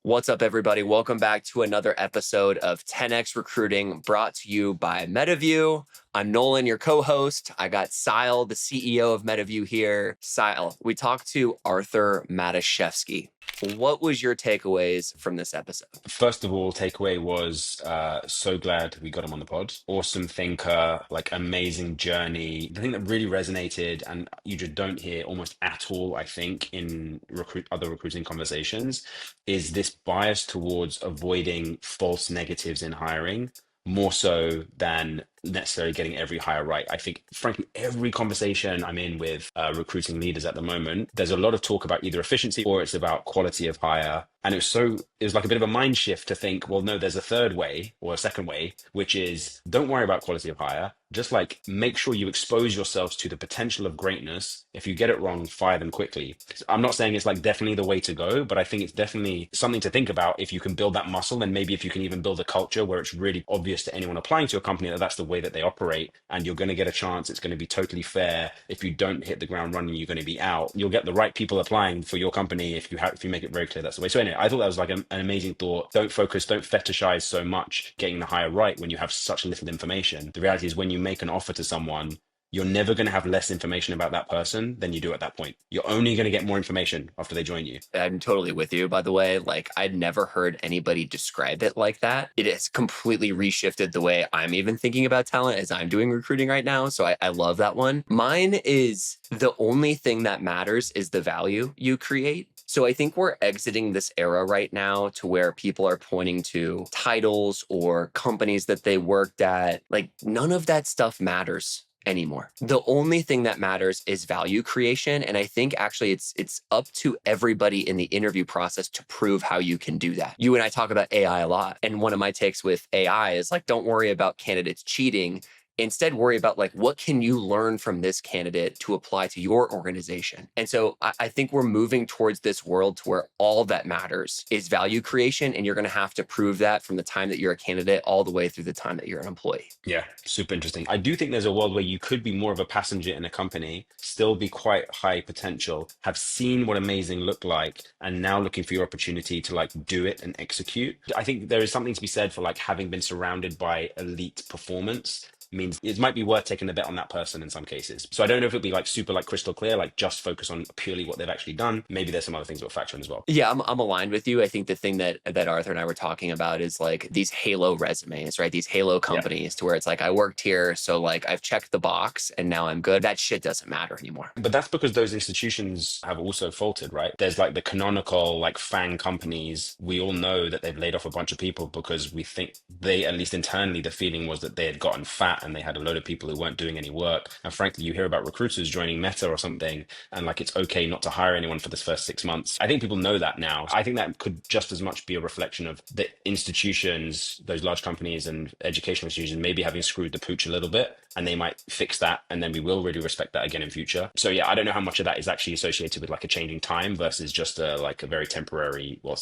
What's up, everybody? Welcome back to another episode of 10x Recruiting brought to you by MetaView. I'm Nolan, your co-host. I got Sile, the CEO of MetaView here. Sile, we talked to Arthur Matuszewski. What was your takeaways from this episode? First of all, takeaway was so glad we got him on the pod. Awesome thinker, like amazing journey. The thing that really resonated, and you just don't hear almost at all, I think, in other recruiting conversations, is this bias towards avoiding false negatives in hiring, more so than necessarily getting every hire right. I think, frankly, every conversation I'm in with recruiting leaders at the moment, there's a lot of talk about either efficiency or it's about quality of hire. And it was like a bit of a mind shift to think, well, no, there's a third way or a second way, which is don't worry about quality of hire. Just like make sure you expose yourselves to the potential of greatness. If you get it wrong, fire them quickly. I'm not saying it's like definitely the way to go, but I think it's definitely something to think about if you can build that muscle, and maybe if you can even build a culture where it's really obvious to anyone applying to your company that that's the way that they operate, and you're going to get a chance. It's going to be totally fair. If you don't hit the ground running, you're going to be out. You'll get the right people applying for your company if you make it very clear that's the way. So anyway, I thought that was like an amazing thought. Don't fetishize so much getting the hire right when you have such little information. The reality is when you make an offer to someone, you're never going to have less information about that person than you do at that point. You're only going to get more information after they join you. I'm totally with you, by the way. Like, I'd never heard anybody describe it like that. It has completely reshifted the way I'm even thinking about talent as I'm doing recruiting right now. So I love that one. Mine is the only thing that matters is the value you create. So I think we're exiting this era right now to where people are pointing to titles or companies that they worked at. Like, none of that stuff matters anymore. The only thing that matters is value creation. And I think actually it's up to everybody in the interview process to prove how you can do that. You and I talk about AI a lot. And one of my takes with AI is like, don't worry about candidates cheating. Instead, worry about like, what can you learn from this candidate to apply to your organization? And so I think we're moving towards this world to where all that matters is value creation. And you're going to have to prove that from the time that you're a candidate all the way through the time that you're an employee. Yeah, super interesting. I do think there's a world where you could be more of a passenger in a company, still be quite high potential, have seen what amazing looked like, and now looking for your opportunity to like do it and execute. I think there is something to be said for like having been surrounded by elite performance means it might be worth taking a bet on that person in some cases. So I don't know if it'll be like super like crystal clear, like just focus on purely what they've actually done. Maybe there's some other things that will factor in as well. Yeah, I'm aligned with you. I think the thing that Arthur and I were talking about is like these halo resumes, right? These halo companies to where it's like, I worked here, so like I've checked the box and now I'm good. That shit doesn't matter anymore. But that's because those institutions have also faltered, right? There's like the canonical like FANG companies. We all know that they've laid off a bunch of people because we think they, at least internally, the feeling was that they had gotten fat and they had a load of people who weren't doing any work. And frankly, you hear about recruiters joining Meta or something, and like it's okay not to hire anyone for this first 6 months. I think people know that now. I think that could just as much be a reflection of the institutions, those large companies and educational institutions maybe having screwed the pooch a little bit, and they might fix that, and then we will really respect that again in future. So yeah, I don't know how much of that is actually associated with like a changing time versus just like a very temporary, well,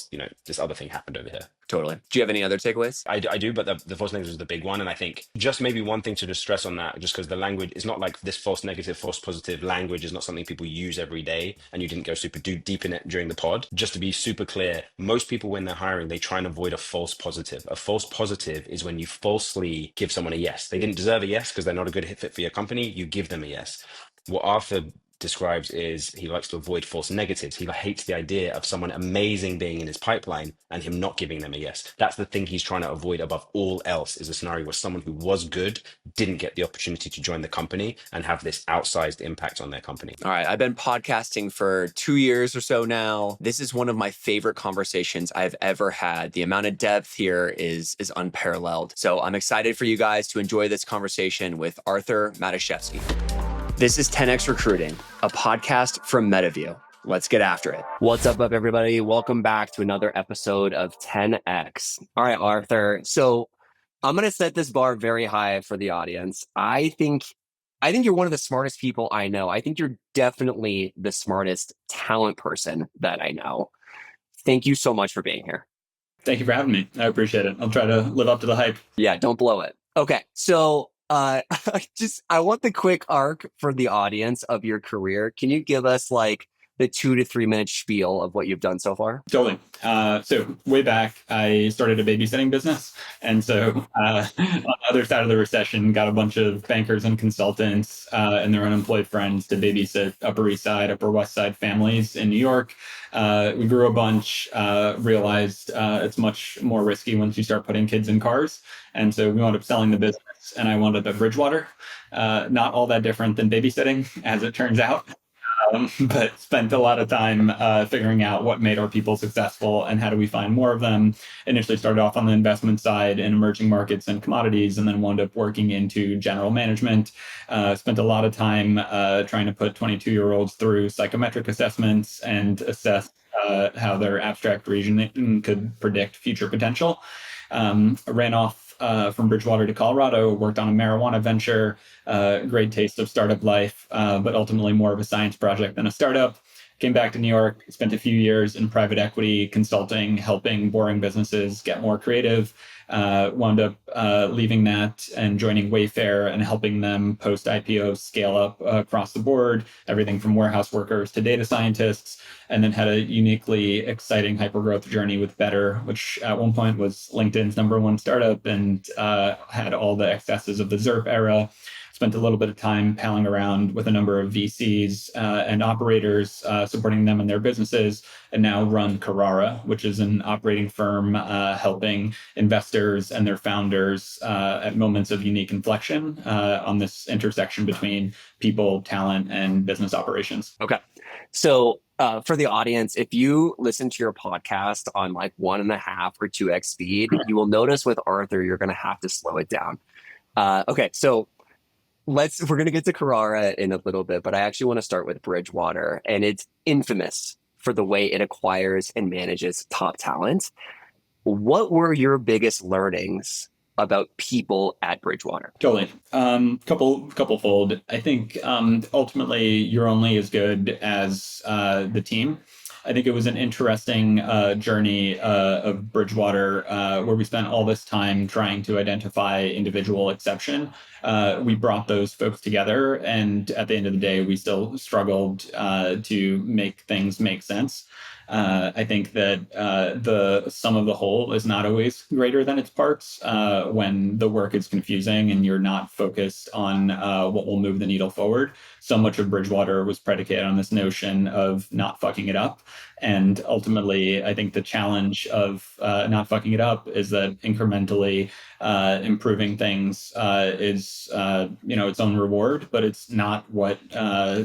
this other thing happened over here. Totally. Do you have any other takeaways? I do, but the false negative is the big one. And I think just maybe one thing to just stress on that, just because the language is not like this false negative, false positive language is not something people use every day. And you didn't go super deep in it during the pod. Just to be super clear, most people when they're hiring, they try and avoid a false positive. A false positive is when you falsely give someone a yes. They didn't deserve a yes because they're not a good fit for your company. You give them a yes. What Arthur describes is he likes to avoid false negatives. He hates the idea of someone amazing being in his pipeline and him not giving them a yes. That's the thing he's trying to avoid above all else, is a scenario where someone who was good didn't get the opportunity to join the company and have this outsized impact on their company. All right. I've been podcasting for 2 years or so now. This is one of my favorite conversations I've ever had. The amount of depth here is unparalleled. So I'm excited for you guys to enjoy this conversation with Arthur Matuszewski. This is 10x Recruiting, a podcast from MetaView. Let's get after it. What's up, everybody? Welcome back to another episode of 10x. All right, Arthur. So I'm going to set this bar very high for the audience. I think you're one of the smartest people I know. I think you're definitely the smartest talent person that I know. Thank you so much for being here. Thank you for having me. I appreciate it. I'll try to live up to the hype. Yeah, don't blow it. Okay, so I want the quick arc for the audience of your career. Can you give us like the 2 to 3 minute spiel of what you've done so far? Totally. So way back, I started a babysitting business. And so on the other side of the recession, got a bunch of bankers and consultants and their unemployed friends to babysit Upper East Side, Upper West Side families in New York. We grew a bunch, realized it's much more risky once you start putting kids in cars. And so we wound up selling the business, and I wound up at Bridgewater. Not all that different than babysitting, as it turns out. But spent a lot of time figuring out what made our people successful and how do we find more of them. Initially started off on the investment side in emerging markets and commodities, and then wound up working into general management. Spent a lot of time trying to put 22-year-olds through psychometric assessments and assess how their abstract reasoning could predict future potential. Ran off from Bridgewater to Colorado, worked on a marijuana venture, great taste of startup life, but ultimately more of a science project than a startup. Came back to New York, spent a few years in private equity consulting, helping boring businesses get more creative. Wound up leaving that and joining Wayfair and helping them post IPO scale up across the board, everything from warehouse workers to data scientists. And then had a uniquely exciting hypergrowth journey with Better, which at one point was LinkedIn's #1 startup and had all the excesses of the ZERP era. Spent a little bit of time palling around with a number of VCs and operators, supporting them in their businesses, and now run Carrara, which is an operating firm helping investors and their founders at moments of unique inflection on this intersection between people, talent, and business operations. Okay. So for the audience, if you listen to your podcast on like 1.5 or 2x speed, you will notice with Arthur, you're going to have to slow it down. Okay. So we're going to get to Carrara in a little bit, but I actually want to start with Bridgewater, and it's infamous for the way it acquires and manages top talent. What were your biggest learnings about people at Bridgewater? Totally. Couple fold. I think ultimately you're only as good as the team. I think it was an interesting journey of Bridgewater where we spent all this time trying to identify individual exception. We brought those folks together, and at the end of the day, we still struggled to make things make sense. I think that the sum of the whole is not always greater than its parts when the work is confusing and you're not focused on what will move the needle forward. So much of Bridgewater was predicated on this notion of not fucking it up. And ultimately, I think the challenge of not fucking it up is that incrementally improving things is its own reward, but it's not what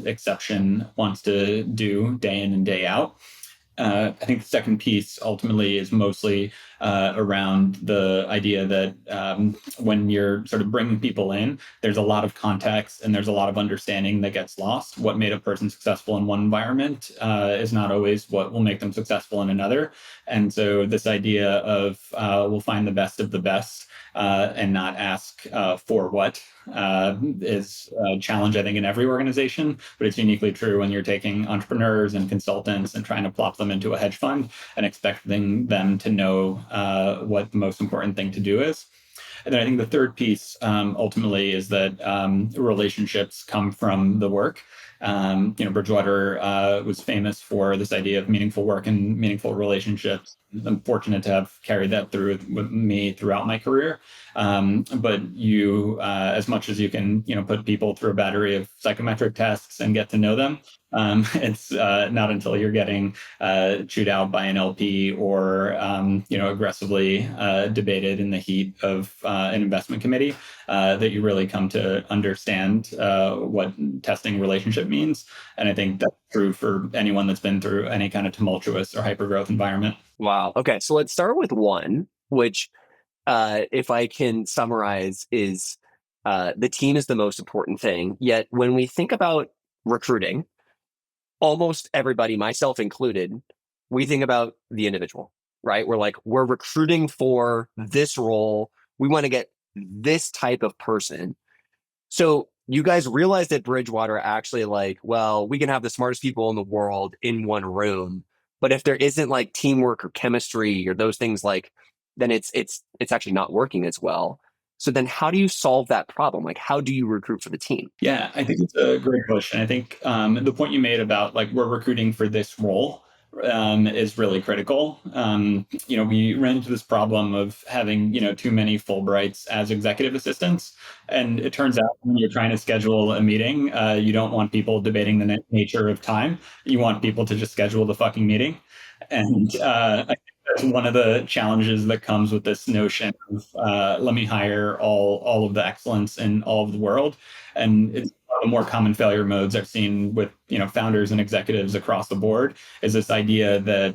exception wants to do day in and day out. I think the second piece ultimately is mostly around the idea that when you're sort of bringing people in, there's a lot of context and there's a lot of understanding that gets lost. What made a person successful in one environment is not always what will make them successful in another. And so this idea of we'll find the best of the best and not ask for what is a challenge, I think, in every organization, but it's uniquely true when you're taking entrepreneurs and consultants and trying to plop them into a hedge fund and expecting them to know what the most important thing to do is. And then I think the third piece ultimately is that relationships come from the work. Bridgewater was famous for this idea of meaningful work and meaningful relationships. I'm fortunate to have carried that through with me throughout my career. But you, as much as you can, put people through a battery of psychometric tests and get to know them, it's not until you're getting chewed out by an LP or aggressively debated in the heat of an investment committee that you really come to understand what testing relationship means. And I think that's true for anyone that's been through any kind of tumultuous or hypergrowth environment. Wow. Okay. So let's start with one, which, if I can summarize, is the team is the most important thing. Yet when we think about recruiting, almost everybody, myself included, we think about the individual, right? We're recruiting for this role. We want to get this type of person. So you guys realized at Bridgewater actually we can have the smartest people in the world in one room, but if there isn't teamwork or chemistry or those things, then it's actually not working as well. So then how do you solve that problem? Like, how do you recruit for the team? Yeah, I think it's a great question. I think the point you made about like we're recruiting for this role is really critical. We ran into this problem of having too many Fulbrights as executive assistants, and it turns out when you're trying to schedule a meeting, you don't want people debating the nature of time. You want people to just schedule the fucking meeting, and I think that's one of the challenges that comes with this notion of let me hire all of the excellence in all of the world. And it's one of the more common failure modes I've seen with founders and executives across the board is this idea that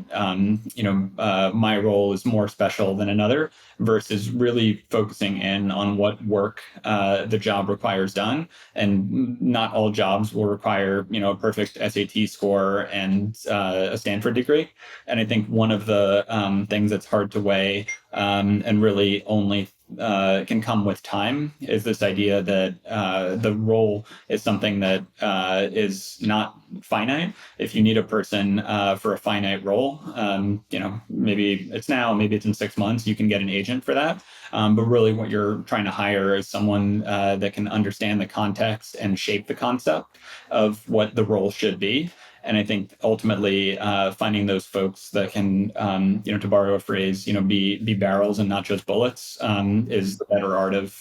my role is more special than another versus really focusing in on what work the job requires done. And not all jobs will require a perfect SAT score and a Stanford degree. And I think one of the things that's hard to weigh and really only can come with time is this idea that the role is something that is not finite. If you need a person for a finite role, maybe it's now, maybe it's in 6 months, you can get an agent for that. But really what you're trying to hire is someone that can understand the context and shape the concept of what the role should be. And I think ultimately finding those folks that can, to borrow a phrase, be barrels and not just bullets is the better art of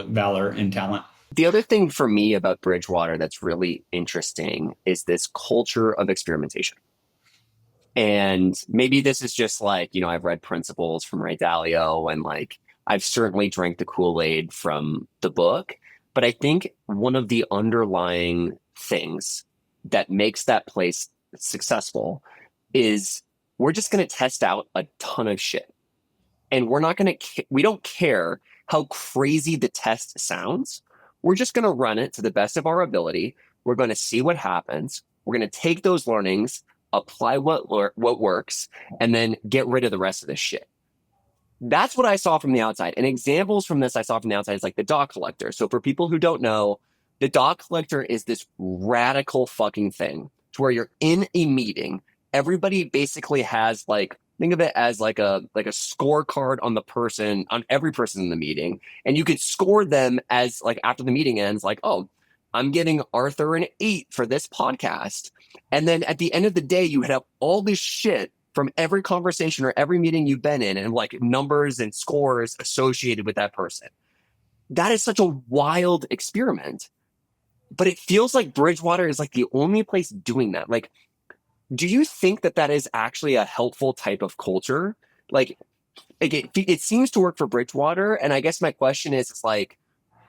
valor and talent. The other thing for me about Bridgewater that's really interesting is this culture of experimentation. And maybe this is just like, I've read Principles from Ray Dalio and like, I've certainly drank the Kool-Aid from the book. But I think one of the underlying things that makes that place successful is we're just going to test out a ton of shit. And we don't care how crazy the test sounds. We're just going to run it to the best of our ability. We're going to see what happens. We're going to take those learnings, apply what works, and then get rid of the rest of this shit. That's what I saw from the outside. And examples from this I saw from the outside is like the dog collector. So for people who don't know, the dog collector is this radical fucking thing to where you're in a meeting. Everybody basically has like, think of it as like a scorecard on every person in the meeting. And you could score them as like after the meeting ends, like, oh, I'm giving Arthur an 8 for this podcast. And then at the end of the day, you have all this shit from every conversation or every meeting you've been in and like numbers and scores associated with that person. That is such a wild experiment. But it feels like Bridgewater is like the only place doing that. Like, do you think that is actually a helpful type of culture? Like, it seems to work for Bridgewater. And I guess my question is, it's like,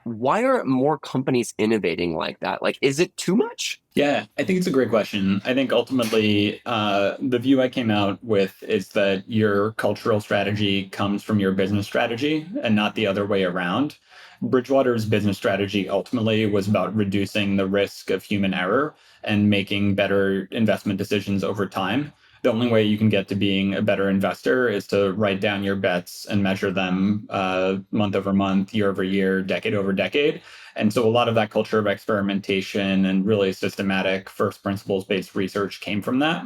why aren't more companies innovating like that? Like, is it too much? Yeah, I think it's a great question. I think ultimately the view I came out with is that your cultural strategy comes from your business strategy and not the other way around. Bridgewater's business strategy ultimately was about reducing the risk of human error and making better investment decisions over time. The only way you can get to being a better investor is to write down your bets and measure them month over month, year over year, decade over decade. And so a lot of that culture of experimentation and really systematic first principles based research came from that.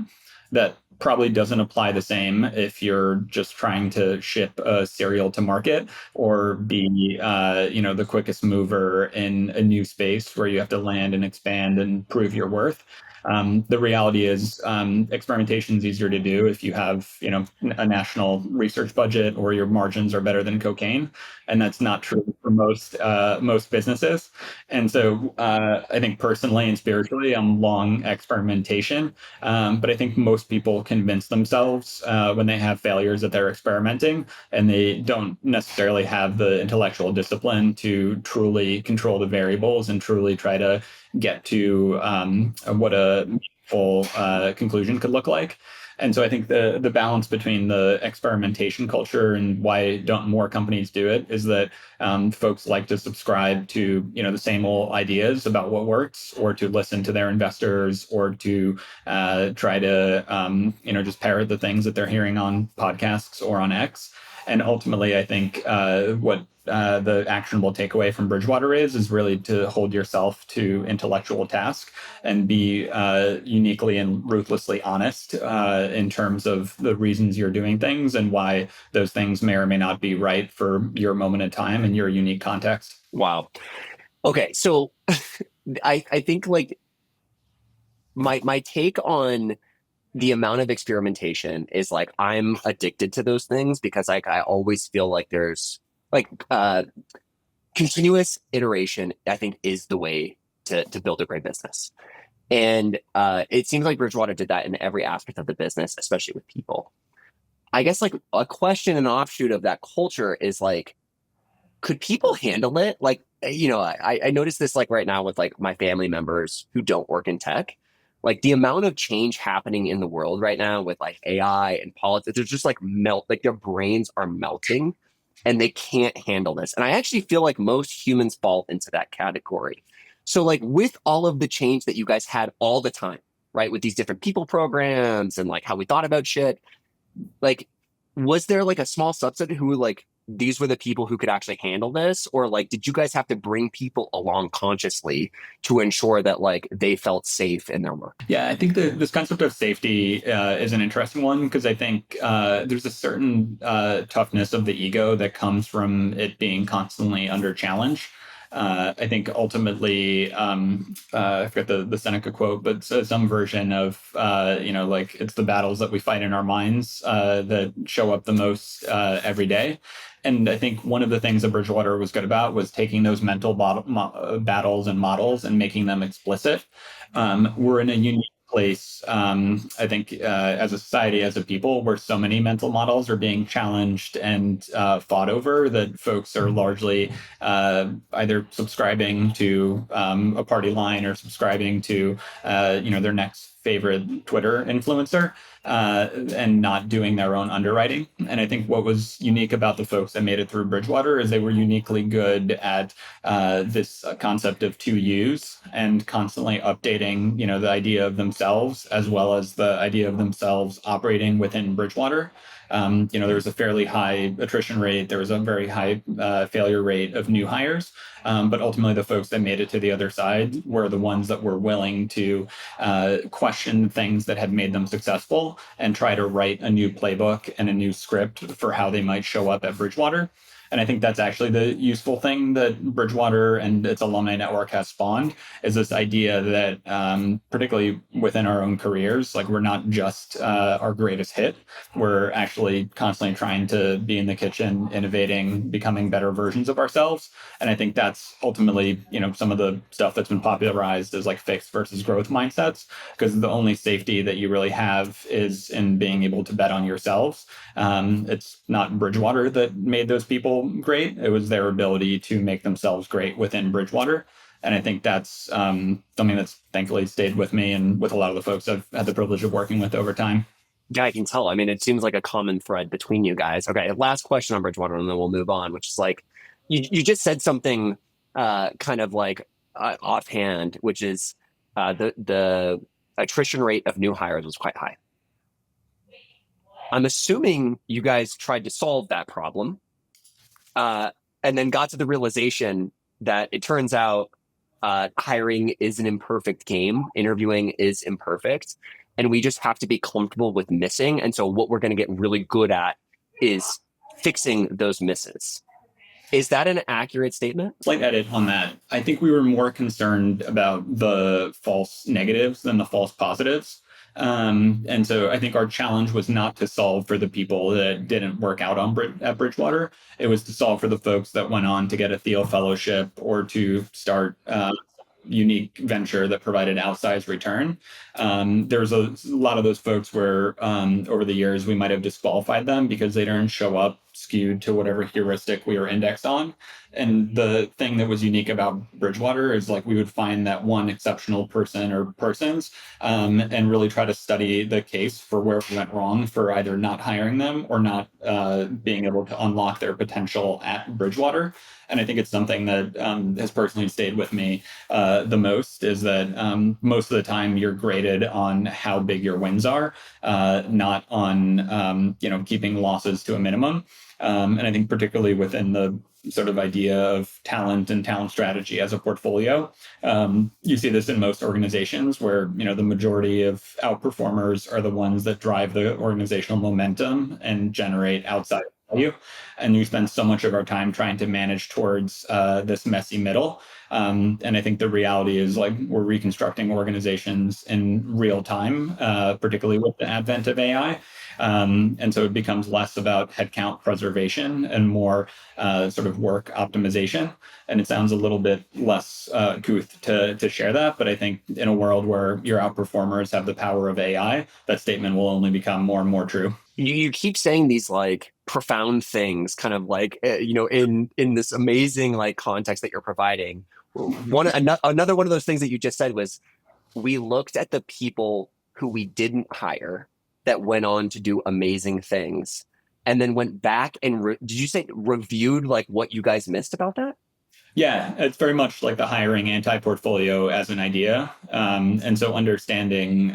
That probably doesn't apply the same if you're just trying to ship a cereal to market or be the quickest mover in a new space where you have to land and expand and prove your worth. The reality is experimentation is easier to do if you have a national research budget or your margins are better than cocaine, and that's not true for most businesses. And so I think personally and spiritually I'm long experimentation, but I think most people convince themselves when they have failures that they're experimenting, and they don't necessarily have the intellectual discipline to truly control the variables and truly try to get to what a meaningful conclusion could look like. And so I think the balance between the experimentation culture and why don't more companies do it is that folks like to subscribe to the same old ideas about what works, or to listen to their investors, or to try to just parrot the things that they're hearing on podcasts or on X. And ultimately, I think what the actionable takeaway from Bridgewater is really to hold yourself to intellectual task and be uniquely and ruthlessly honest in terms of the reasons you're doing things and why those things may or may not be right for your moment in time and your unique context. Wow. Okay, so I think like my take on the amount of experimentation is like I'm addicted to those things because like I always feel like there's like continuous iteration, I think, is the way to build a great business. And it seems like Bridgewater did that in every aspect of the business, especially with people. I guess like a question and offshoot of that culture is like, could people handle it? Like, I noticed this like right now with like my family members who don't work in tech. Like the amount of change happening in the world right now with like AI and politics, there's just like like their brains are melting and they can't handle this. And I actually feel like most humans fall into that category. So like with all of the change that you guys had all the time, right? With these different people programs and like how we thought about shit, like was there like a small subset who like these were the people who could actually handle this, or like did you guys have to bring people along consciously to ensure that like they felt safe in their work? Yeah, I think this concept of safety is an interesting one because I think there's a certain toughness of the ego that comes from it being constantly under challenge. I think ultimately, I forget the Seneca quote, but some version of, like it's the battles that we fight in our minds that show up the most every day. And I think one of the things that Bridgewater was good about was taking those mental battles and models and making them explicit. We're in a unique place, I think, as a society, as a people, where so many mental models are being challenged and fought over that folks are largely either subscribing to a party line or subscribing to, their next favorite Twitter influencer and not doing their own underwriting. And I think what was unique about the folks that made it through Bridgewater is they were uniquely good at this concept of two U's and constantly updating, the idea of themselves as well as the idea of themselves operating within Bridgewater. There was a fairly high attrition rate. There was a very high failure rate of new hires. But ultimately, the folks that made it to the other side were the ones that were willing to question things that had made them successful and try to write a new playbook and a new script for how they might show up at Bridgewater. And I think that's actually the useful thing that Bridgewater and its alumni network has spawned is this idea that, particularly within our own careers, like we're not just our greatest hit. We're actually constantly trying to be in the kitchen, innovating, becoming better versions of ourselves. And I think that's ultimately, some of the stuff that's been popularized as like fixed versus growth mindsets, because the only safety that you really have is in being able to bet on yourselves. It's not Bridgewater that made those people great. It was their ability to make themselves great within Bridgewater. And I think that's something that's thankfully stayed with me and with a lot of the folks I've had the privilege of working with over time. Yeah, I can tell. I mean, it seems like a common thread between you guys. Okay, last question on Bridgewater, and then we'll move on, which is like, you just said something kind of like offhand, which is the attrition rate of new hires was quite high. I'm assuming you guys tried to solve that problem and then got to the realization that it turns out hiring is an imperfect game. Interviewing is imperfect. And we just have to be comfortable with missing. And so what we're going to get really good at is fixing those misses. Is that an accurate statement? Slight edit on that. I think we were more concerned about the false negatives than the false positives. And so I think our challenge was not to solve for the people that didn't work out at Bridgewater. It was to solve for the folks that went on to get a Theo Fellowship or to start unique venture that provided outsized return. There's a lot of those folks where over the years we might have disqualified them because they didn't show up skewed to whatever heuristic we were indexed on. And the thing that was unique about Bridgewater is like we would find that one exceptional person or persons and really try to study the case for where we went wrong for either not hiring them or not being able to unlock their potential at Bridgewater. And I think it's something that has personally stayed with me the most, is that most of the time you're graded on how big your wins are, not on keeping losses to a minimum. And I think particularly within the sort of idea of talent and talent strategy as a portfolio, you see this in most organizations where the majority of outperformers are the ones that drive the organizational momentum and generate outside value. And we spend so much of our time trying to manage towards this messy middle. And I think the reality is, like, we're reconstructing organizations in real time, particularly with the advent of AI. And so it becomes less about headcount preservation and more sort of work optimization. And it sounds a little bit less couth to share that, but I think in a world where your outperformers have the power of AI, that statement will only become more and more true. You keep saying these like profound things, kind of like in this amazing like context that you're providing. Another one of those things that you just said was, we looked at the people who we didn't hire that went on to do amazing things, and then went back and did you say reviewed like what you guys missed about that? Yeah, it's very much like the hiring anti-portfolio as an idea. And so understanding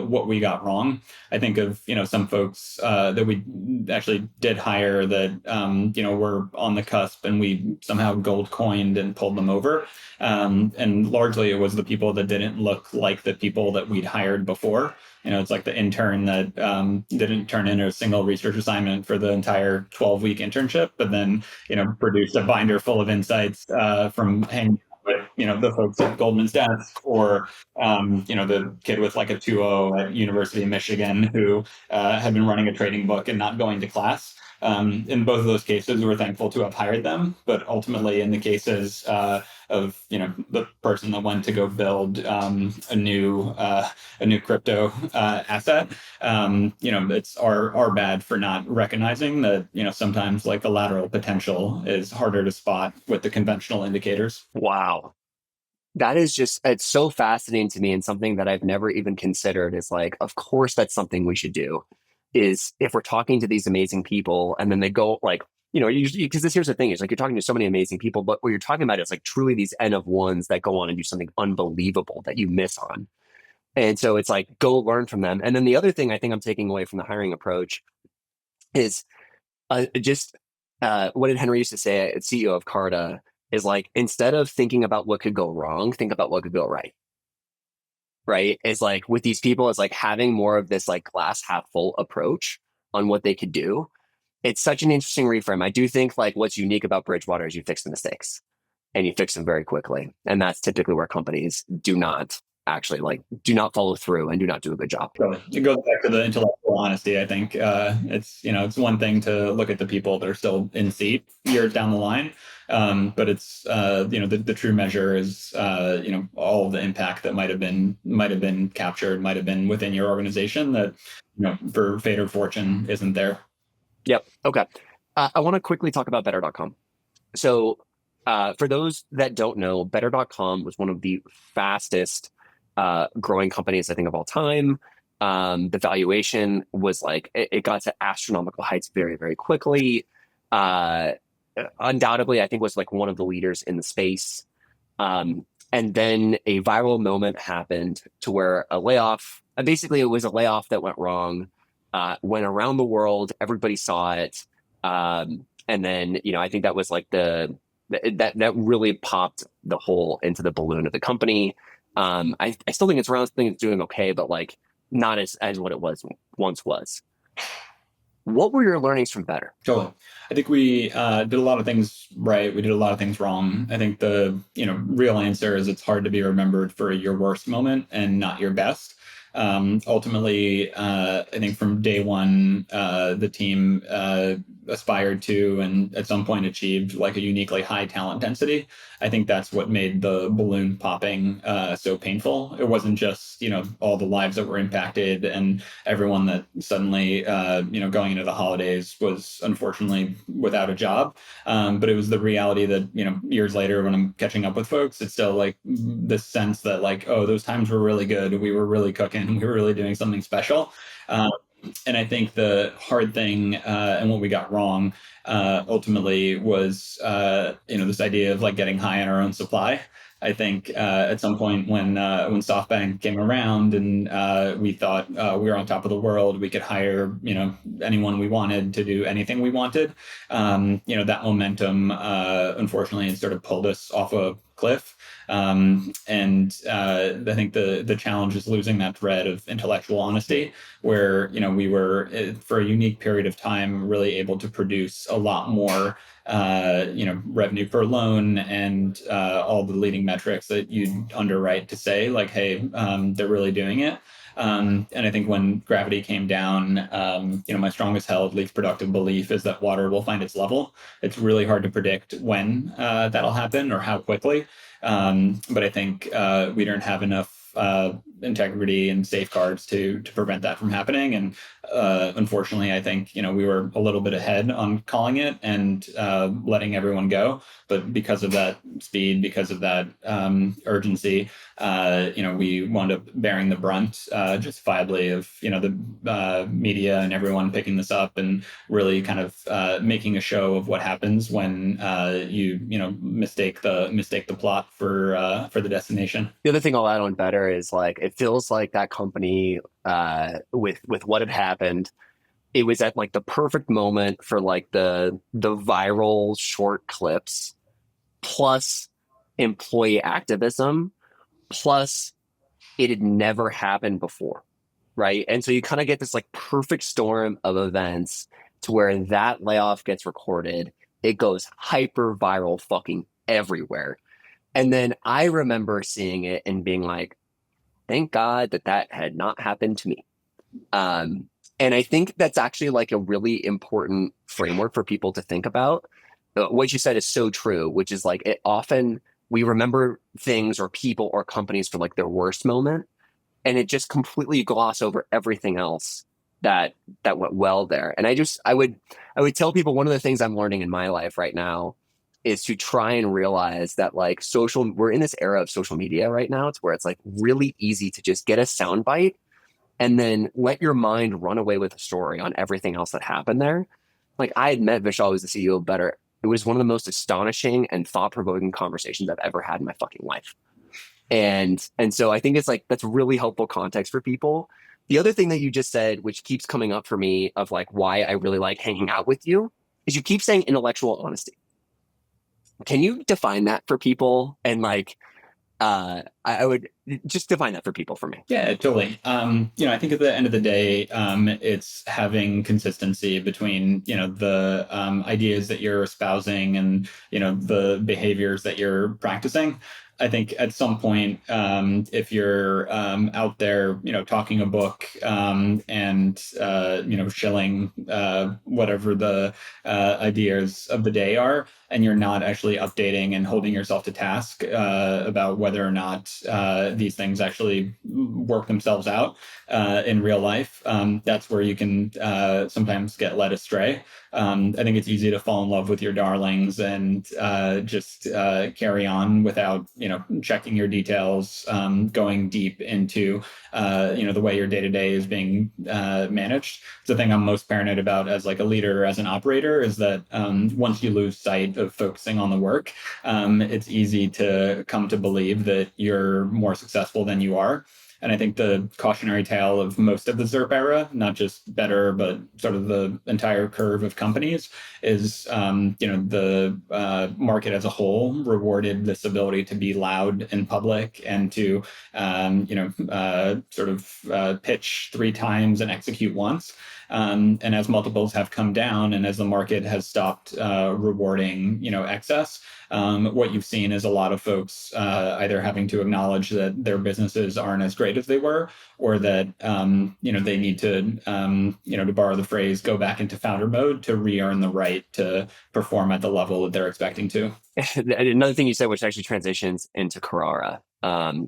what we got wrong. I think of, some folks that we actually did hire that, were on the cusp, and we somehow gold coined and pulled them over. And largely it was the people that didn't look like the people that we'd hired before. It's like the intern that didn't turn in a single research assignment for the entire 12-week internship, but then, produced a binder full of insights from hanging with, the folks at Goldman's desk, or, the kid with like a 2.0 at University of Michigan who had been running a trading book and not going to class. In both of those cases, we're thankful to have hired them, but ultimately in the cases of the person that went to go build a new crypto asset, it's our bad for not recognizing that sometimes like the lateral potential is harder to spot with the conventional indicators. Wow. That is just, it's so fascinating to me, and something that I've never even considered is like, of course, that's something we should do. Is if we're talking to these amazing people and then they go like, usually, because here's the thing, is like you're talking to so many amazing people, but what you're talking about is like truly these N of ones that go on and do something unbelievable that you miss on. And so it's like, go learn from them. And then the other thing I think I'm taking away from the hiring approach is what did Henry used to say, CEO of Carta, is like, instead of thinking about what could go wrong, think about what could go right. Right? Is like with these people, it's like having more of this like glass half full approach on what they could do. It's such an interesting reframe. I do think like what's unique about Bridgewater is you fix the mistakes, and you fix them very quickly. And that's typically where companies do not follow through and do not do a good job. Totally. It goes back to the intellectual honesty. I think it's one thing to look at the people that are still in seat years down the line, but it's the true measure is all of the impact that might have been captured, might have been within your organization that for fate or fortune isn't there. Yep. Okay. I want to quickly talk about better.com. So for those that don't know, better.com was one of the fastest growing companies, I think, of all time. The valuation was like, it got to astronomical heights very, very quickly. Undoubtedly, I think was like one of the leaders in the space. And then a viral moment happened to where a layoff, basically it was a layoff that went wrong, went around the world. Everybody saw it. And then, I think that was like that really popped the hole into the balloon of the company. I still think it's around, I think it's doing okay, but like not as what it once was. What were your learnings from Better? Totally. I think we did a lot of things right. We did a lot of things wrong. I think the real answer is it's hard to be remembered for your worst moment and not your best. Ultimately, I think from day one, the team aspired to and at some point achieved like a uniquely high talent density. I think that's what made the balloon popping so painful. It wasn't just all the lives that were impacted and everyone that suddenly going into the holidays was unfortunately without a job, but it was the reality that years later when I'm catching up with folks, it's still like this sense that like, oh, those times were really good, we were really cooking, we were really doing something special. And I think the hard thing and what we got wrong ultimately was this idea of like getting high on our own supply. I think at some point when SoftBank came around and we thought we were on top of the world, we could hire anyone we wanted to do anything we wanted. That momentum unfortunately had sort of pulled us off a cliff. And I think the challenge is losing that thread of intellectual honesty, where we were for a unique period of time really able to produce a lot more revenue per loan and all the leading metrics that you'd underwrite to say like, hey, they're really doing it. And I think when gravity came down, my strongest held, least productive belief is that water will find its level. It's really hard to predict when that'll happen or how quickly. But I think we don't have enough integrity and safeguards to prevent that from happening. And unfortunately, I think we were a little bit ahead on calling it and letting everyone go. But because of that speed, because of that urgency, we wound up bearing the brunt justifiably of the media and everyone picking this up and really kind of making a show of what happens when you mistake the plot for the destination. The other thing I'll add on better is like it feels like that company with what had happened, it was at like the perfect moment for like the viral short clips plus employee activism plus it had never happened before, right? And so you kind of get this like perfect storm of events to where that layoff gets recorded, it goes hyper viral fucking everywhere. And then I remember seeing it and being like, thank God that had not happened to me. And I think that's actually like a really important framework for people to think about. What you said is so true, which is like it often we remember things or people or companies for like their worst moment, and it just completely gloss over everything else that went well there. And I would tell people one of the things I'm learning in my life right now is to try and realize that like we're in this era of social media right now. It's where it's like really easy to just get a soundbite and then let your mind run away with a story on everything else that happened there. Like I had met Vishal, who's the CEO of Better. It was one of the most astonishing and thought-provoking conversations I've ever had in my fucking life. And so I think it's like that's really helpful context for people. The other thing that you just said, which keeps coming up for me of like why I really like hanging out with you, is you keep saying intellectual honesty. Can you define that for people? And like I would just define that for people for me. Yeah, totally. I think at the end of the day, it's having consistency between, the ideas that you're espousing and, the behaviors that you're practicing. I think at some point, if you're out there, talking a book and, shilling whatever the ideas of the day are, and you're not actually updating and holding yourself to task about whether or not these things actually work themselves out in real life, that's where you can sometimes get led astray. I think it's easy to fall in love with your darlings and just carry on without, checking your details, going deep into, the way your day-to-day is being managed. It's the thing I'm most paranoid about as like a leader, as an operator, is that once you lose sight of focusing on the work, it's easy to come to believe that you're more successful than you are. And I think the cautionary tale of most of the ZERP era, not just Better, but sort of the entire curve of companies, is the market as a whole rewarded this ability to be loud in public and to pitch 3 times and execute once. And as multiples have come down and as the market has stopped rewarding excess, what you've seen is a lot of folks either having to acknowledge that their businesses aren't as great as they were, or that they need to to borrow the phrase, go back into founder mode to re-earn the right to perform at the level that they're expecting to. Another thing you said, which actually transitions into Carrara,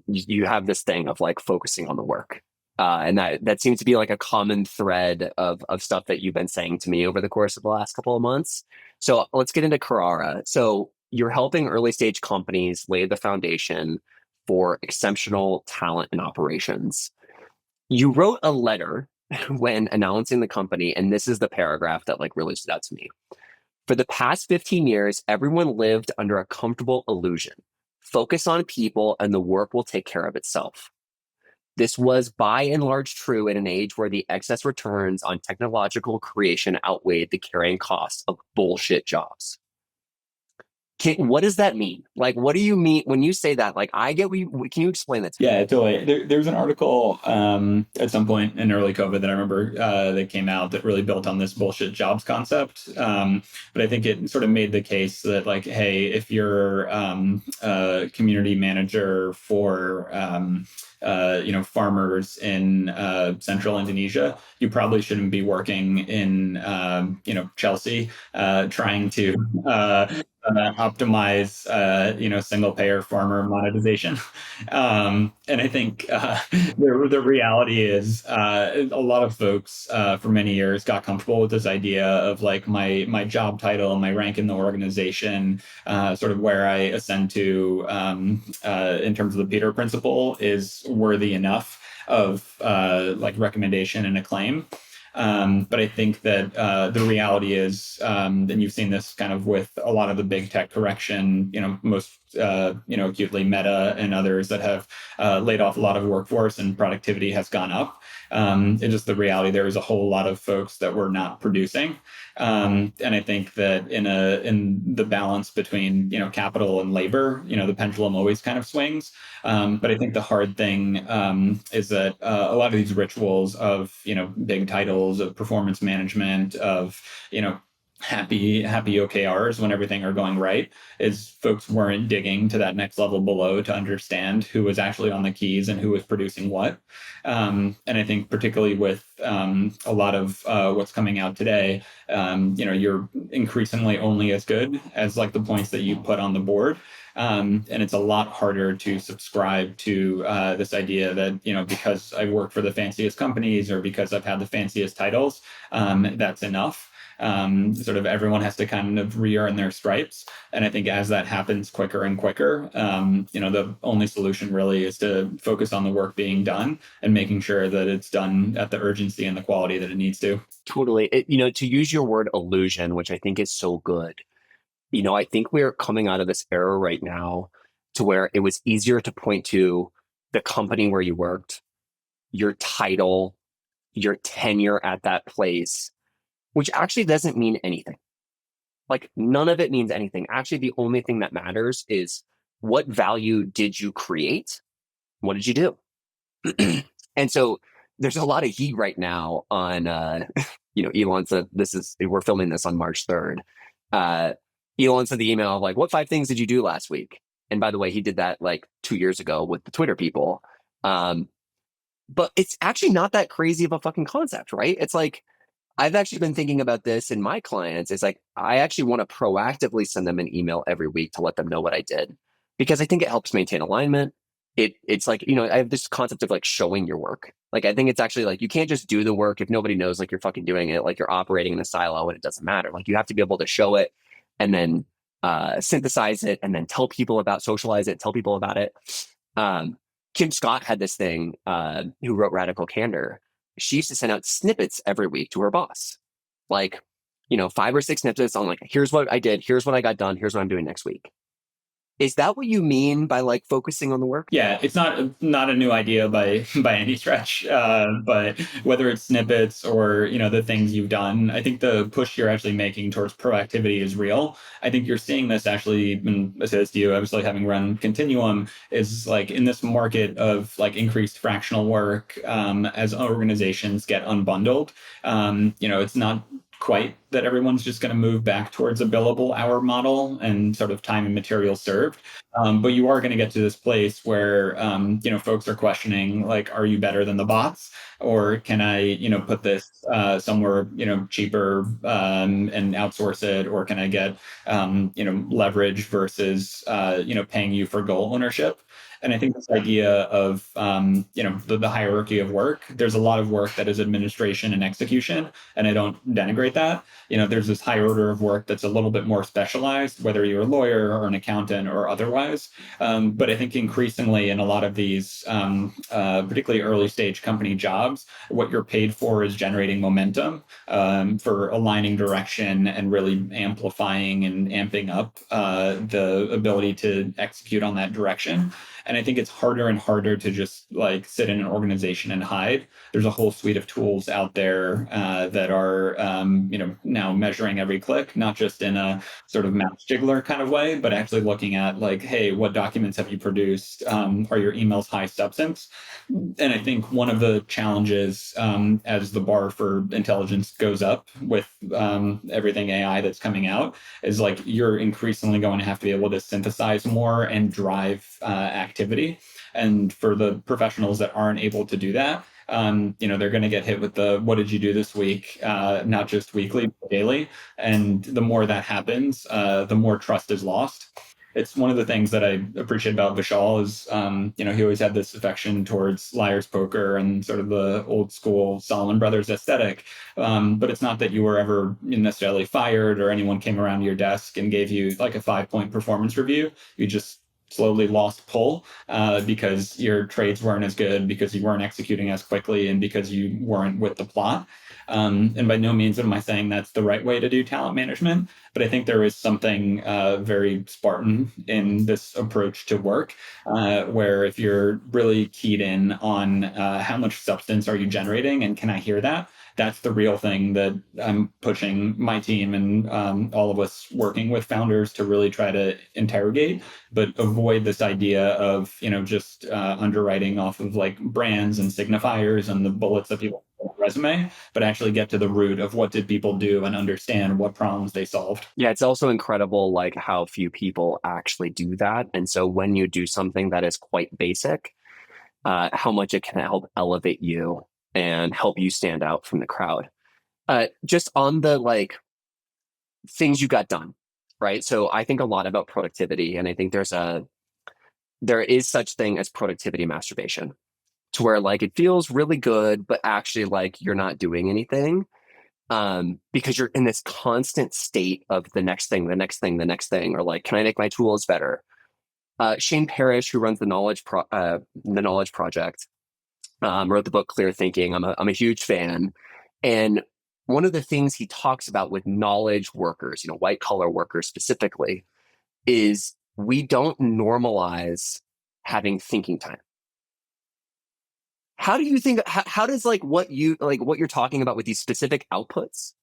you have this thing of like focusing on the work. And that seems to be like a common thread of stuff that you've been saying to me over the course of the last couple of months. So let's get into Carrara. So you're helping early stage companies lay the foundation for exceptional talent and operations. You wrote a letter when announcing the company, and this is the paragraph that like really stood out to me. For the past 15 years, everyone lived under a comfortable illusion. Focus on people and the work will take care of itself. This was by and large true in an age where the excess returns on technological creation outweighed the carrying costs of bullshit jobs. What does that mean? Like, what do you mean when you say that? Like, I get can you explain that to me? Yeah, totally. There's an article at some point in early COVID that I remember that came out that really built on this bullshit jobs concept. But I think it sort of made the case that like, hey, if you're a community manager for farmers in central Indonesia, you probably shouldn't be working in Chelsea trying to optimize single payer farmer monetization. And I think the reality is a lot of folks for many years got comfortable with this idea of like my job title, my rank in the organization, sort of where I ascend to in terms of the Peter principle is worthy enough of like recommendation and acclaim. But I think that the reality is, and you've seen this kind of with a lot of the big tech correction, most acutely Meta and others that have laid off a lot of workforce and productivity has gone up. It's just the reality. There is a whole lot of folks that were not producing, and I think that in the balance between capital and labor, the pendulum always kind of swings. But I think the hard thing is that a lot of these rituals of big titles of performance management of happy OKRs when everything are going right is folks weren't digging to that next level below to understand who was actually on the keys and who was producing what. And I think particularly with a lot of what's coming out today, you're increasingly only as good as like the points that you put on the board. And it's a lot harder to subscribe to this idea that, because I work for the fanciest companies or because I've had the fanciest titles, that's enough. Sort of everyone has to kind of re-earn their stripes. And I think as that happens quicker and quicker, the only solution really is to focus on the work being done and making sure that it's done at the urgency and the quality that it needs to. Totally. To use your word illusion, which I think is so good. I think we're coming out of this era right now to where it was easier to point to the company where you worked, your title, your tenure at that place, which actually doesn't mean anything. Like none of it means anything. Actually, the only thing that matters is what value did you create? What did you do? And so there's a lot of heat right now on, Elon said we're filming this on March 3rd. Elon sent the email of like, what 5 things did you do last week? And by the way, he did that like 2 years ago with the Twitter people. But it's actually not that crazy of a fucking concept, right? It's like, I've actually been thinking about this in my clients. It's like, I actually want to proactively send them an email every week to let them know what I did, because I think it helps maintain alignment. It's like, I have this concept of like showing your work. Like, I think it's actually like, you can't just do the work if nobody knows like you're fucking doing it, like you're operating in a silo and it doesn't matter. Like you have to be able to show it and then synthesize it and then socialize it, tell people about it. Kim Scott had this thing, who wrote Radical Candor. She used to send out snippets every week to her boss. Like, 5 or 6 snippets on like, here's what I did, here's what I got done, here's what I'm doing next week. Is that what you mean by like focusing on the work? Yeah, it's not a new idea by any stretch. But whether it's snippets or the things you've done, I think the push you're actually making towards proactivity is real. I think you're seeing this actually, and I said this to you, obviously having run Continuum, is like in this market of like increased fractional work, as organizations get unbundled. It's not quite that everyone's just going to move back towards a billable hour model and sort of time and material served. But you are going to get to this place where, folks are questioning, like, are you better than the bots? Or can I, put this somewhere, cheaper and outsource it? Or can I get, leverage versus, paying you for goal ownership? And I think this idea of, the hierarchy of work, there's a lot of work that is administration and execution, and I don't denigrate that. there's this high order of work that's a little bit more specialized, whether you're a lawyer or an accountant or otherwise. But I think increasingly in a lot of these, particularly early stage company jobs, what you're paid for is generating momentum, for aligning direction and really amplifying and amping up the ability to execute on that direction. And I think it's harder and harder to just like sit in an organization and hide. There's a whole suite of tools out there that are, now measuring every click, not just in a sort of mouse jiggler kind of way, but actually looking at like, hey, what documents have you produced? Are your emails high substance? And I think one of the challenges, as the bar for intelligence goes up with everything AI that's coming out, is like you're increasingly going to have to be able to synthesize more and drive activity. And for the professionals that aren't able to do that, they're going to get hit with the "what did you do this week?" Not just weekly, but daily. And the more that happens, the more trust is lost. It's one of the things that I appreciate about Vishal is, he always had this affection towards Liar's Poker and sort of the old school Solomon Brothers aesthetic. But it's not that you were ever necessarily fired or anyone came around to your desk and gave you like a 5-point performance review. You just slowly lost pull because your trades weren't as good, because you weren't executing as quickly, and because you weren't with the plot. And by no means am I saying that's the right way to do talent management, but I think there is something very Spartan in this approach to work, where if you're really keyed in on how much substance are you generating and can I hear that, that's the real thing that I'm pushing my team and all of us working with founders to really try to interrogate, but avoid this idea of, just underwriting off of like brands and signifiers and the bullets that people put on a resume, but actually get to the root of what did people do and understand what problems they solved. Yeah, it's also incredible like how few people actually do that. And so when you do something that is quite basic, how much it can help elevate you and help you stand out from the crowd. Just on the like things you got done, right? So I think a lot about productivity, and I think there is such thing as productivity masturbation, to where like it feels really good, but actually like you're not doing anything, because you're in this constant state of the next thing, the next thing, the next thing, or like, can I make my tools better? Shane Parrish, who runs the Knowledge Project, wrote the book Clear Thinking. I'm a huge fan, and one of the things he talks about with knowledge workers, white collar workers specifically, is we don't normalize having thinking time. How do you think? How does like what you're talking about with these specific outputs?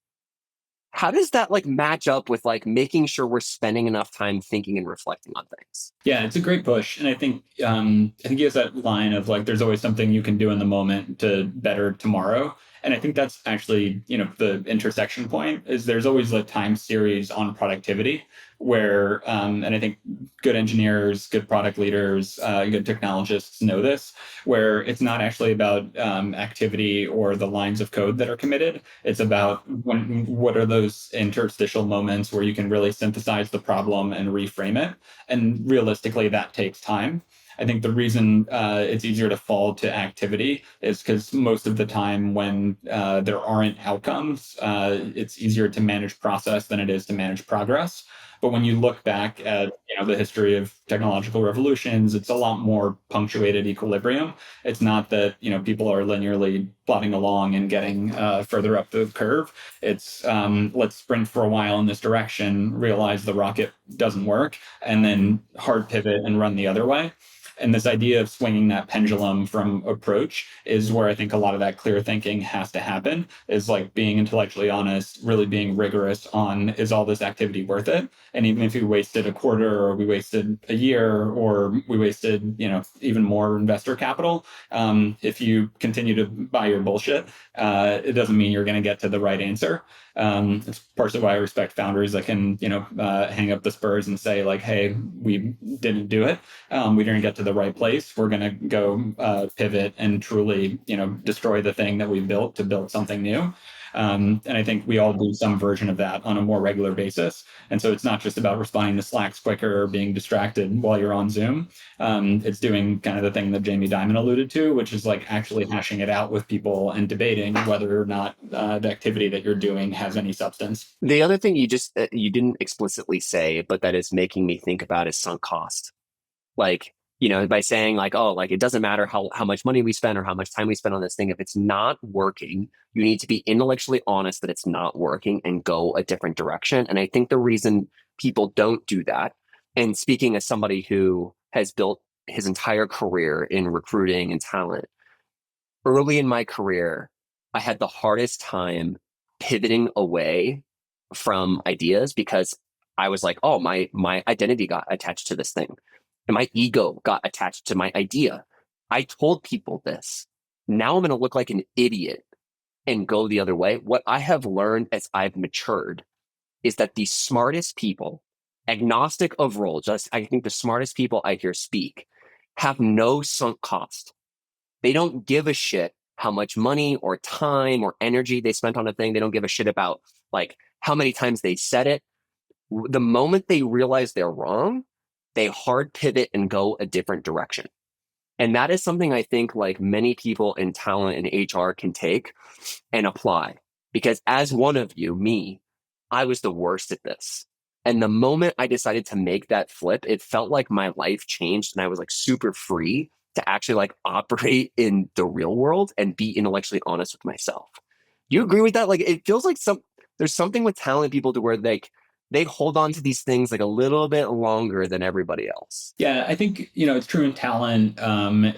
How does that like match up with like making sure we're spending enough time thinking and reflecting on things? Yeah, it's a great push, and I think he has that line of like, "There's always something you can do in the moment to better tomorrow." And I think that's actually, the intersection point is there's always a time series on productivity where, and I think good engineers, good product leaders, good technologists know this, where it's not actually about activity or the lines of code that are committed. It's about what are those interstitial moments where you can really synthesize the problem and reframe it. And realistically, that takes time. I think the reason it's easier to fall to activity is because most of the time when there aren't outcomes, it's easier to manage process than it is to manage progress. But when you look back at the history of technological revolutions, it's a lot more punctuated equilibrium. It's not that people are linearly plodding along and getting further up the curve. It's let's sprint for a while in this direction, realize the rocket doesn't work, and then hard pivot and run the other way. And this idea of swinging that pendulum from approach is where I think a lot of that clear thinking has to happen, is like being intellectually honest, really being rigorous on, is all this activity worth it? And even if we wasted a quarter or we wasted a year or we wasted, even more investor capital, if you continue to buy your bullshit, it doesn't mean you're going to get to the right answer. It's partially why I respect founders that can, hang up the spurs and say like, hey, we didn't do it. We didn't get to the right place. We're going to go pivot and truly, destroy the thing that we built to build something new. And I think we all do some version of that on a more regular basis. And so it's not just about responding to Slacks quicker or being distracted while you're on Zoom. It's doing kind of the thing that Jamie Dimon alluded to, which is like actually hashing it out with people and debating whether or not the activity that you're doing has any substance. The other thing you didn't explicitly say, but that is making me think about is sunk cost. Like, by saying like, oh, like it doesn't matter how much money we spend or how much time we spend on this thing. If it's not working, you need to be intellectually honest that it's not working and go a different direction. And I think the reason people don't do that, and speaking as somebody who has built his entire career in recruiting and talent, early in my career, I had the hardest time pivoting away from ideas because I was like, oh, my identity got attached to this thing. And my ego got attached to my idea. I told people this. Now I'm going to look like an idiot and go the other way. What I have learned as I've matured is that the smartest people, agnostic of role, just I think the smartest people I hear speak, have no sunk cost. They don't give a shit how much money or time or energy they spent on a thing. They don't give a shit about like how many times they said it. The moment they realize they're wrong, they hard pivot and go a different direction. And that is something I think like many people in talent and HR can take and apply. Because as one of you, me, I was the worst at this. And the moment I decided to make that flip, it felt like my life changed and I was like super free to actually like operate in the real world and be intellectually honest with myself. Do you agree with that? Like it feels like there's something with talent people to where they hold on to these things like a little bit longer than everybody else. Yeah, I think, it's true in talent.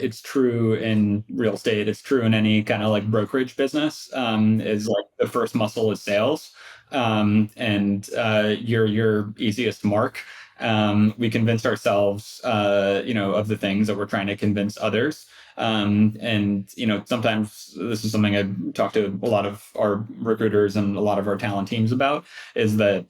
It's true in real estate. It's true in any kind of like brokerage business. Is like the first muscle is sales. And your easiest mark. We convinced ourselves, of the things that we're trying to convince others. And sometimes this is something I talk to a lot of our recruiters and a lot of our talent teams about is that,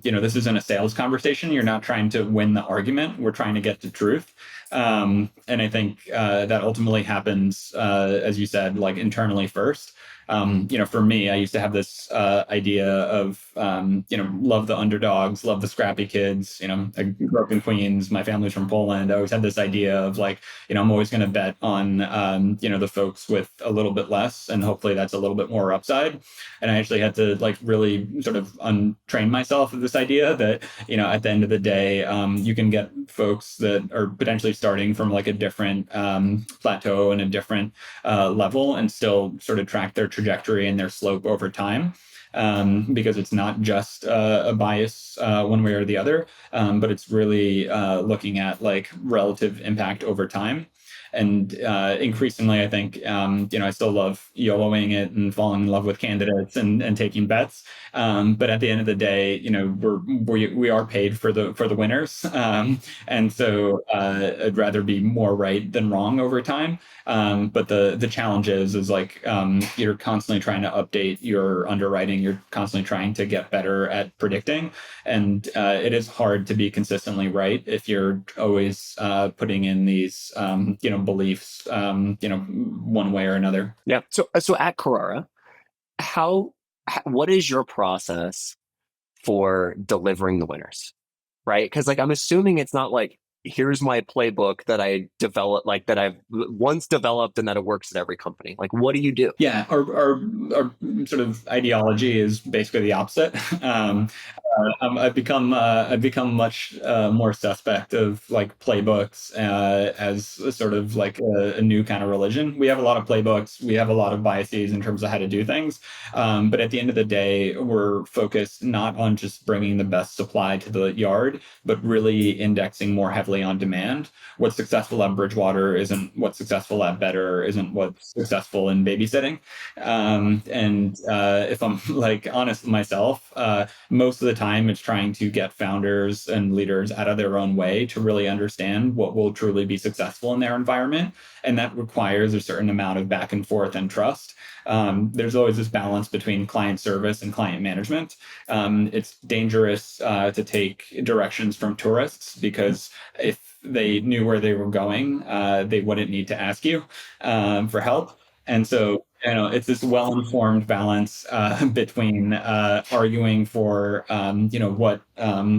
this isn't a sales conversation. You're not trying to win the argument. We're trying to get to truth. And I think that ultimately happens, as you said, like internally first. For me, I used to have this idea of, love the underdogs, love the scrappy kids. I grew up in Queens. My family's from Poland. I always had this idea of like, I'm always going to bet on, the folks with a little bit less, and hopefully that's a little bit more upside. And I actually had to like really sort of untrain myself of this idea that, at the end of the day, you can get folks that are potentially starting from like a different plateau and a different level and still sort of track their trajectory and their slope over time. Because it's not just a bias one way or the other, but it's really looking at like relative impact over time. And increasingly, I think, I still love YOLOing it and falling in love with candidates and taking bets. But at the end of the day, we are paid for the winners. And so I'd rather be more right than wrong over time. But the challenge is like you're constantly trying to update your underwriting. You're constantly trying to get better at predicting. And it is hard to be consistently right if you're always putting in these, beliefs, one way or another. Yeah. So at Carrara, what is your process for delivering the winners? Right? Because like I'm assuming it's not like here's my playbook that I developed, like that I've once developed and that it works at every company. Like, what do you do? Yeah, our sort of ideology is basically the opposite. I've become much more suspect of like playbooks as a sort of like a new kind of religion. We have a lot of playbooks. We have a lot of biases in terms of how to do things. But at the end of the day, we're focused not on just bringing the best supply to the yard, but really indexing more heavily on demand. What's successful at Bridgewater isn't what's successful at Better, isn't what's successful in babysitting. And if I'm like honest with myself, most of the time it's trying to get founders and leaders out of their own way to really understand what will truly be successful in their environment. And that requires a certain amount of back and forth and trust. There's always this balance between client service and client management. It's dangerous to take directions from tourists because if they knew where they were going, they wouldn't need to ask you for help. And so It's this well-informed balance between arguing for what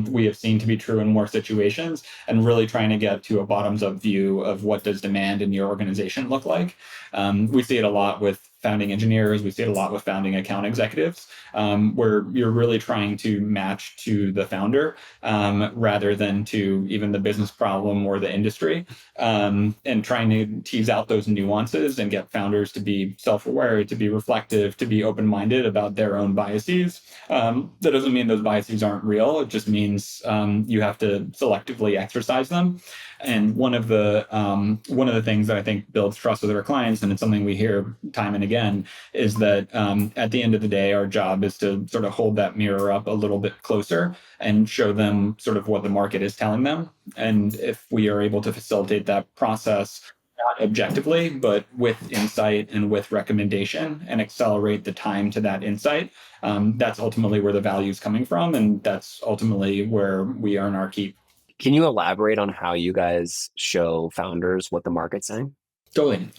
we have seen to be true in more situations, and really trying to get to a bottoms-up view of what does demand in your organization look like. We see it a lot with founding engineers. We see it a lot with founding account executives, where you're really trying to match to the founder rather than to even the business problem or the industry, and trying to tease out those nuances and get founders to be self-aware, to be reflective, to be open-minded about their own biases. That doesn't mean those biases aren't real. It just means you have to selectively exercise them. And one of the things that I think builds trust with our clients, and it's something we hear time and again, is that at the end of the day, our job is to sort of hold that mirror up a little bit closer and show them sort of what the market is telling them. And if we are able to facilitate that process, not objectively, but with insight and with recommendation, and accelerate the time to that insight, that's ultimately where the value is coming from. And that's ultimately where we earn our keep. Can you elaborate on how you guys show founders what the market's saying? Totally.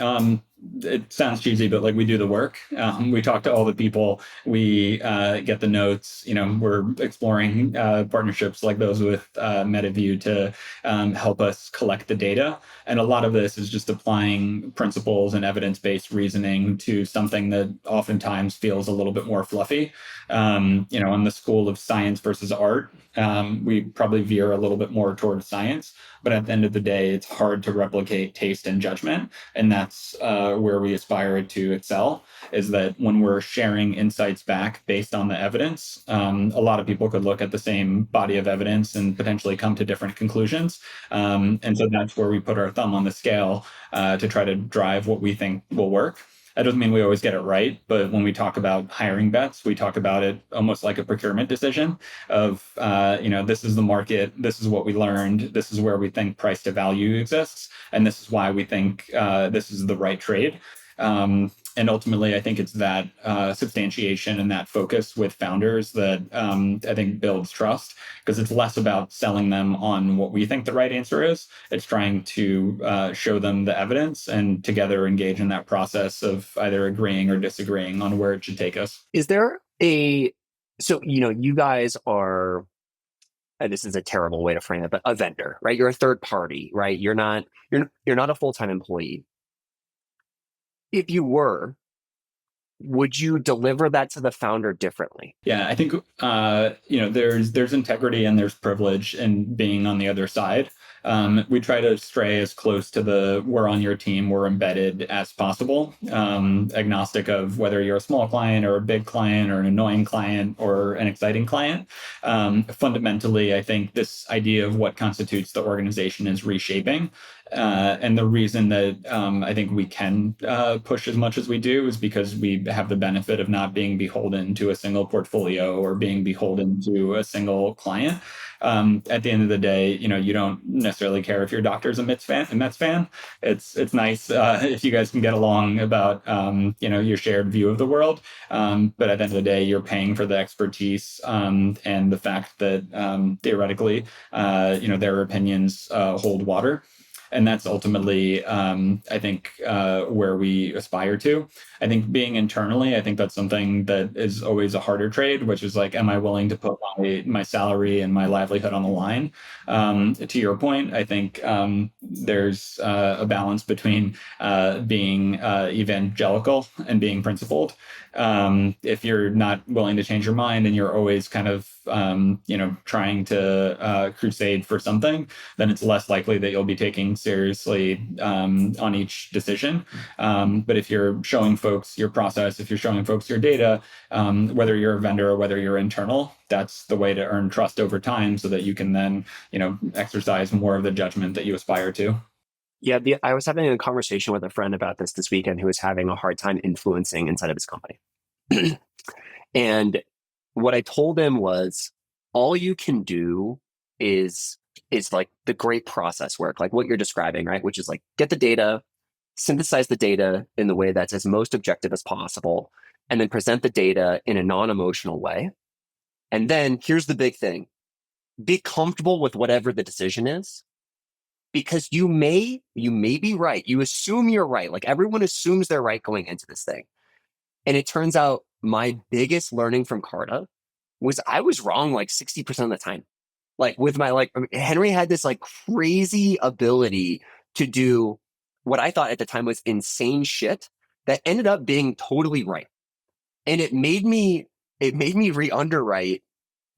It sounds cheesy, but like, we do the work. We talk to all the people. We get the notes. We're exploring partnerships like those with MetaView to help us collect the data. And a lot of this is just applying principles and evidence-based reasoning to something that oftentimes feels a little bit more fluffy. In the school of science versus art, we probably veer a little bit more towards science. But at the end of the day, it's hard to replicate taste and judgment. And that's where we aspire to excel, is that when we're sharing insights back based on the evidence, a lot of people could look at the same body of evidence and potentially come to different conclusions. And so that's where we put our thumb on the scale to try to drive what we think will work. That doesn't mean we always get it right, but when we talk about hiring bets, we talk about it almost like a procurement decision of, this is the market, this is what we learned, this is where we think price to value exists, and this is why we think this is the right trade. And ultimately, I think it's that substantiation and that focus with founders that I think builds trust, because it's less about selling them on what we think the right answer is. It's trying to show them the evidence and together engage in that process of either agreeing or disagreeing on where it should take us. So, you guys are, and this is a terrible way to frame it, but a vendor, right? You're a third party, right? You're not a full-time employee. If you were, would you deliver that to the founder differently? Yeah, I think there's integrity and there's privilege in being on the other side. We try to stray as close to the "we're on your team, we're embedded" as possible, agnostic of whether you're a small client or a big client or an annoying client or an exciting client. Fundamentally, I think this idea of what constitutes the organization is reshaping. And the reason that I think we can push as much as we do is because we have the benefit of not being beholden to a single portfolio or being beholden to a single client. At the end of the day, you don't necessarily care if your doctor's a Mets fan. It's nice if you guys can get along about your shared view of the world. But at the end of the day, you're paying for the expertise and the fact that theoretically, their opinions hold water. And that's ultimately, I think, where we aspire to. I think being internally, I think that's something that is always a harder trade, which is like, am I willing to put my salary and my livelihood on the line? To your point, I think there's a balance between being evangelical and being principled. If you're not willing to change your mind and you're always kind of, trying to crusade for something, then it's less likely that you'll be taking seriously on each decision. But if you're showing folks your process, if you're showing folks your data, whether you're a vendor or whether you're internal, that's the way to earn trust over time so that you can then, exercise more of the judgment that you aspire to. Yeah, I was having a conversation with a friend about this weekend who was having a hard time influencing inside of his company. And what I told him was, all you can do is like the great process work, like what you're describing, right? Which is like, get the data, synthesize the data in the way that's as most objective as possible, and then present the data in a non-emotional way. And then here's the big thing: be comfortable with whatever the decision is, because you may be right. You assume you're right. Like, everyone assumes they're right going into this thing. And it turns out my biggest learning from Carta was I was wrong like 60% of the time. Like with my, Henry had this like crazy ability to do what I thought at the time was insane shit that ended up being totally right. And it made me re-underwrite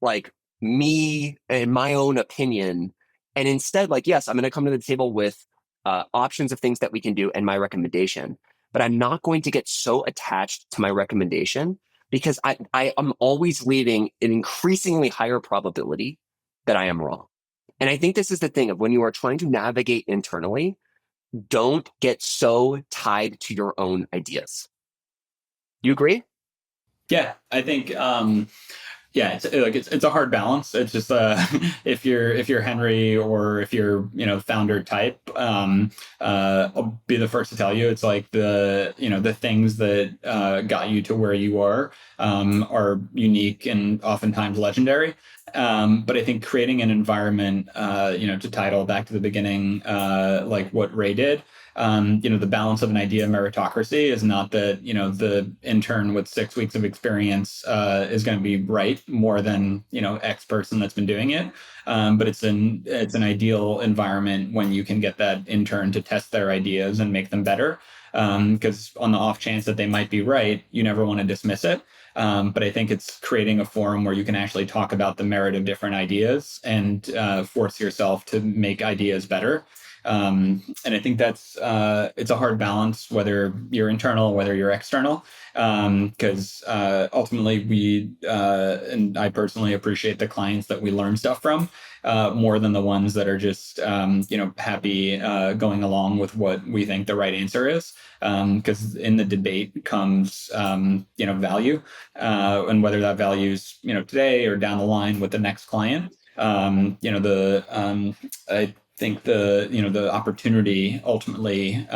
like me and my own opinion. And instead, like, yes, I'm going to come to the table with options of things that we can do and my recommendation, but I'm not going to get so attached to my recommendation because I am always leaving an increasingly higher probability that I am wrong. And I think this is the thing of when you are trying to navigate internally, don't get so tied to your own ideas. You agree? Yeah, I think yeah, it's a hard balance. It's just if you're Henry or if you're founder type, I'll be the first to tell you it's like the things that got you to where you are unique and oftentimes legendary. But I think creating an environment, to title back to the beginning, like what Ray did. The balance of an idea meritocracy is not that, the intern with 6 weeks of experience is going to be right more than, X person that's been doing it. But it's an ideal environment when you can get that intern to test their ideas and make them better. Because on the off chance that they might be right, you never want to dismiss it. But I think it's creating a forum where you can actually talk about the merit of different ideas and force yourself to make ideas better. And I think that's it's a hard balance, whether you're internal, whether you're external, because ultimately we and I personally appreciate the clients that we learn stuff from more than the ones that are just happy going along with what we think the right answer is. Because in the debate comes value, and whether that value is today or down the line with the next client. I think the opportunity ultimately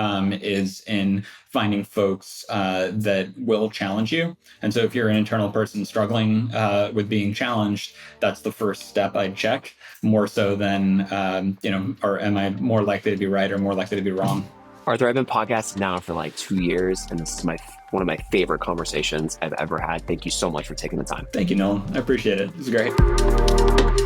is in finding folks that will challenge you. And so if you're an internal person struggling with being challenged, that's the first step I'd check, more so than or am I more likely to be right or more likely to be wrong? Arthur, I've been podcasting now for like 2 years, and this is one of my favorite conversations I've ever had. Thank you so much for taking the time. Thank you, Nolan. I appreciate it. This is great.